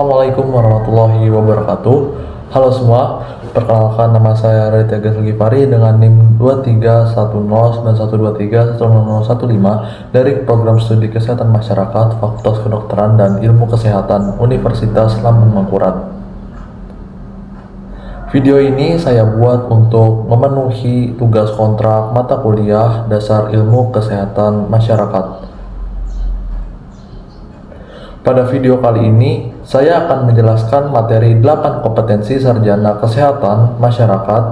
Assalamualaikum warahmatullahi wabarakatuh. Halo semua, perkenalkan nama saya Raditya Zulkifari dengan NIM 231091231015 dari Program Studi Kesehatan Masyarakat Fakultas Kedokteran dan Ilmu Kesehatan Universitas Lambung Mangkurat. Video ini saya buat untuk memenuhi tugas kontrak mata kuliah Dasar Ilmu Kesehatan Masyarakat. Pada video kali ini, saya akan menjelaskan materi 8 kompetensi sarjana kesehatan masyarakat.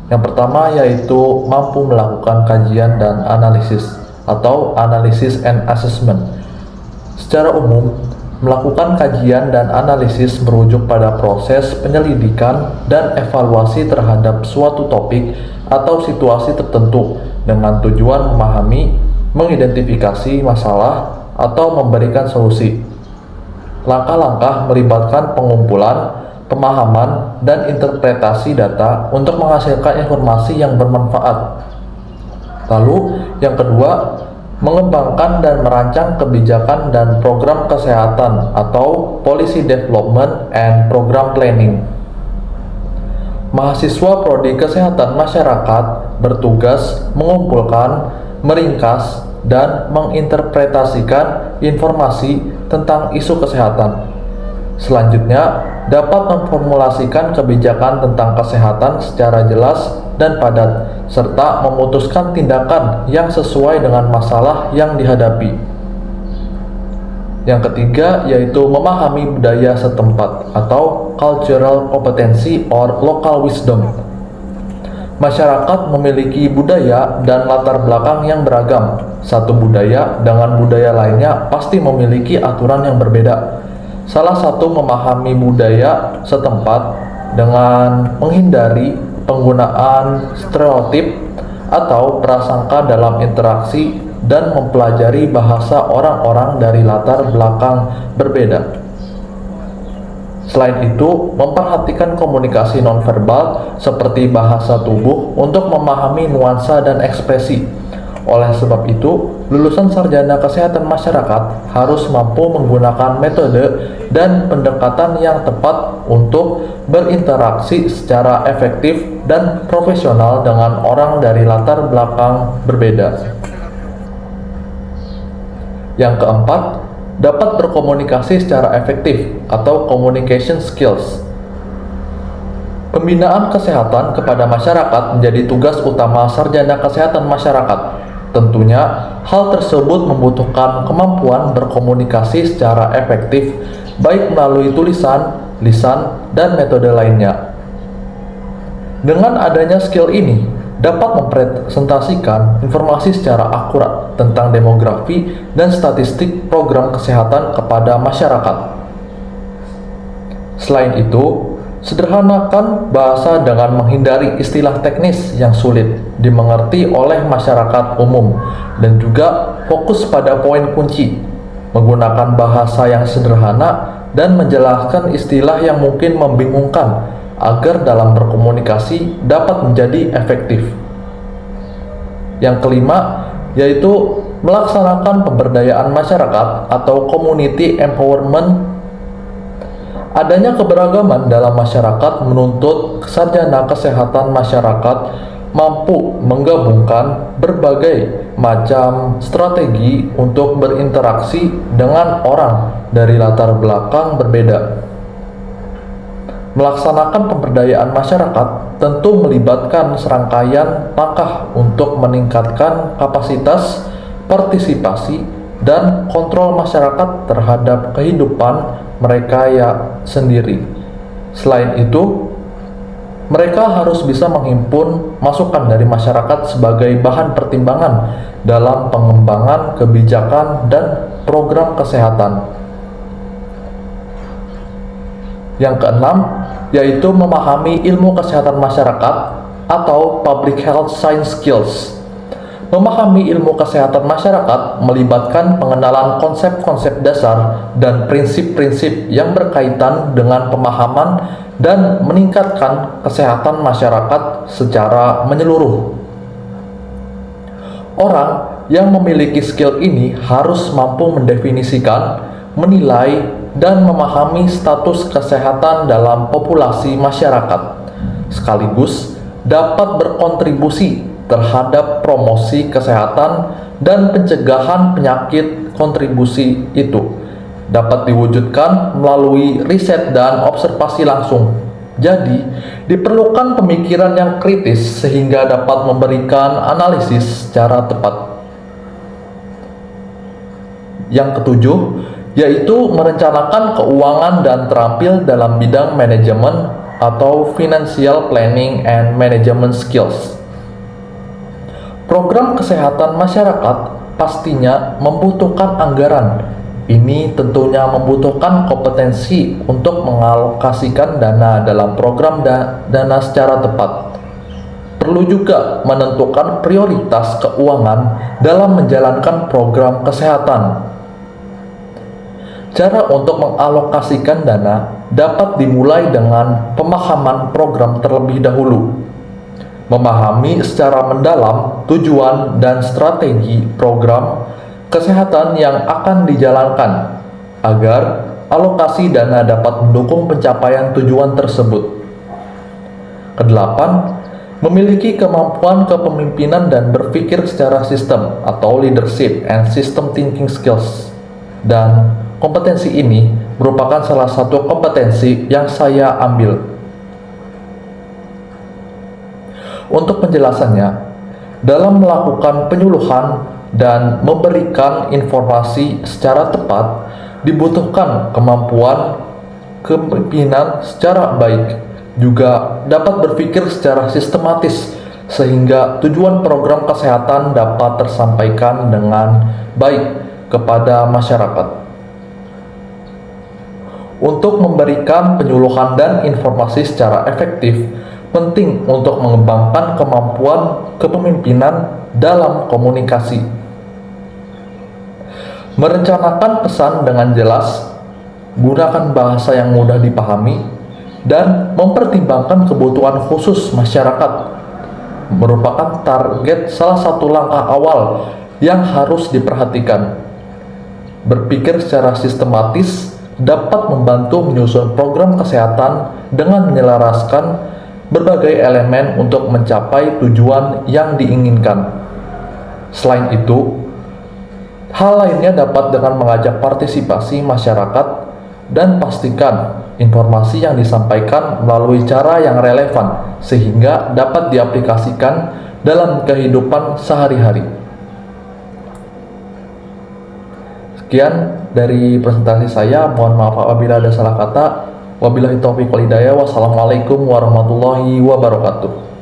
Yang pertama yaitu mampu melakukan kajian dan analisis atau analysis and assessment. Secara umum, melakukan kajian dan analisis merujuk pada proses penyelidikan dan evaluasi terhadap suatu topik atau situasi tertentu dengan tujuan memahami, mengidentifikasi masalah, atau memberikan solusi. Langkah-langkah melibatkan pengumpulan, pemahaman, dan interpretasi data untuk menghasilkan informasi yang bermanfaat. Lalu, yang kedua, mengembangkan dan merancang kebijakan dan program kesehatan atau policy development and program planning. Mahasiswa Prodi Kesehatan Masyarakat bertugas mengumpulkan, meringkas, dan menginterpretasikan informasi tentang isu kesehatan. Selanjutnya, dapat memformulasikan kebijakan tentang kesehatan secara jelas dan padat, serta memutuskan tindakan yang sesuai dengan masalah yang dihadapi. Yang ketiga yaitu memahami budaya setempat atau cultural competency or local wisdom. Masyarakat memiliki budaya dan latar belakang yang beragam. Satu budaya dengan budaya lainnya pasti memiliki aturan yang berbeda. Salah satu memahami budaya setempat dengan menghindari penggunaan stereotip atau prasangka dalam interaksi dan mempelajari bahasa orang-orang dari latar belakang berbeda. Selain itu, memperhatikan komunikasi nonverbal seperti bahasa tubuh untuk memahami nuansa dan ekspresi. Oleh sebab itu, lulusan sarjana kesehatan masyarakat harus mampu menggunakan metode dan pendekatan yang tepat untuk berinteraksi secara efektif dan profesional dengan orang dari latar belakang berbeda. Yang keempat, dapat berkomunikasi secara efektif atau communication skills. Pembinaan kesehatan kepada masyarakat menjadi tugas utama sarjana kesehatan masyarakat. Tentunya, hal tersebut membutuhkan kemampuan berkomunikasi secara efektif, baik melalui tulisan, lisan, dan metode lainnya. Dengan adanya skill ini, dapat mempresentasikan informasi secara akurat tentang demografi dan statistik program kesehatan kepada masyarakat. Selain itu, sederhanakan bahasa dengan menghindari istilah teknis yang sulit dimengerti oleh masyarakat umum dan juga fokus pada poin kunci, menggunakan bahasa yang sederhana dan menjelaskan istilah yang mungkin membingungkan agar dalam berkomunikasi dapat menjadi efektif. Yang kelima, yaitu melaksanakan pemberdayaan masyarakat atau community empowerment. Adanya keberagaman dalam masyarakat menuntut sarjana kesehatan masyarakat mampu menggabungkan berbagai macam strategi untuk berinteraksi dengan orang dari latar belakang berbeda. Melaksanakan pemberdayaan masyarakat tentu melibatkan serangkaian langkah untuk meningkatkan kapasitas, partisipasi, dan kontrol masyarakat terhadap kehidupan mereka sendiri. Selain itu, mereka harus bisa menghimpun masukan dari masyarakat sebagai bahan pertimbangan dalam pengembangan kebijakan dan program kesehatan. Yang keenam, yaitu memahami ilmu kesehatan masyarakat atau public health science skills. Memahami ilmu kesehatan masyarakat melibatkan pengenalan konsep-konsep dasar dan prinsip-prinsip yang berkaitan dengan pemahaman dan meningkatkan kesehatan masyarakat secara menyeluruh. Orang yang memiliki skill ini harus mampu mendefinisikan, menilai, dan memahami status kesehatan dalam populasi masyarakat, sekaligus dapat berkontribusi terhadap promosi kesehatan dan pencegahan penyakit. Kontribusi itu dapat diwujudkan melalui riset dan observasi langsung. Jadi, diperlukan pemikiran yang kritis sehingga dapat memberikan analisis secara tepat. Yang ketujuh, yaitu merencanakan keuangan dan terampil dalam bidang manajemen atau financial planning and management skills. Program kesehatan masyarakat pastinya membutuhkan anggaran. Ini tentunya membutuhkan kompetensi untuk mengalokasikan dana dalam program dana secara tepat. Perlu juga menentukan prioritas keuangan dalam menjalankan program kesehatan. Cara untuk mengalokasikan dana dapat dimulai dengan pemahaman program terlebih dahulu. Memahami secara mendalam tujuan dan strategi program kesehatan yang akan dijalankan agar alokasi dana dapat mendukung pencapaian tujuan tersebut. Kedelapan, memiliki kemampuan kepemimpinan dan berpikir secara sistem atau leadership and system thinking skills. Dan kompetensi ini merupakan salah satu kompetensi yang saya ambil. Untuk penjelasannya, dalam melakukan penyuluhan dan memberikan informasi secara tepat, dibutuhkan kemampuan kepemimpinan secara baik, juga dapat berpikir secara sistematis sehingga tujuan program kesehatan dapat tersampaikan dengan baik kepada masyarakat. Untuk memberikan penyuluhan dan informasi secara efektif, penting untuk mengembangkan kemampuan kepemimpinan dalam komunikasi. Merencanakan pesan dengan jelas, gunakan bahasa yang mudah dipahami, dan mempertimbangkan kebutuhan khusus masyarakat merupakan target salah satu langkah awal yang harus diperhatikan. Berpikir secara sistematis dapat membantu menyusun program kesehatan dengan menyelaraskan berbagai elemen untuk mencapai tujuan yang diinginkan. Selain itu, hal lainnya dapat dengan mengajak partisipasi masyarakat dan pastikan informasi yang disampaikan melalui cara yang relevan sehingga dapat diaplikasikan dalam kehidupan sehari-hari. Sekian dari presentasi saya, mohon maaf apabila ada salah kata. Wabillahi taufiq wal hidayah. Wassalamualaikum warahmatullahi wabarakatuh.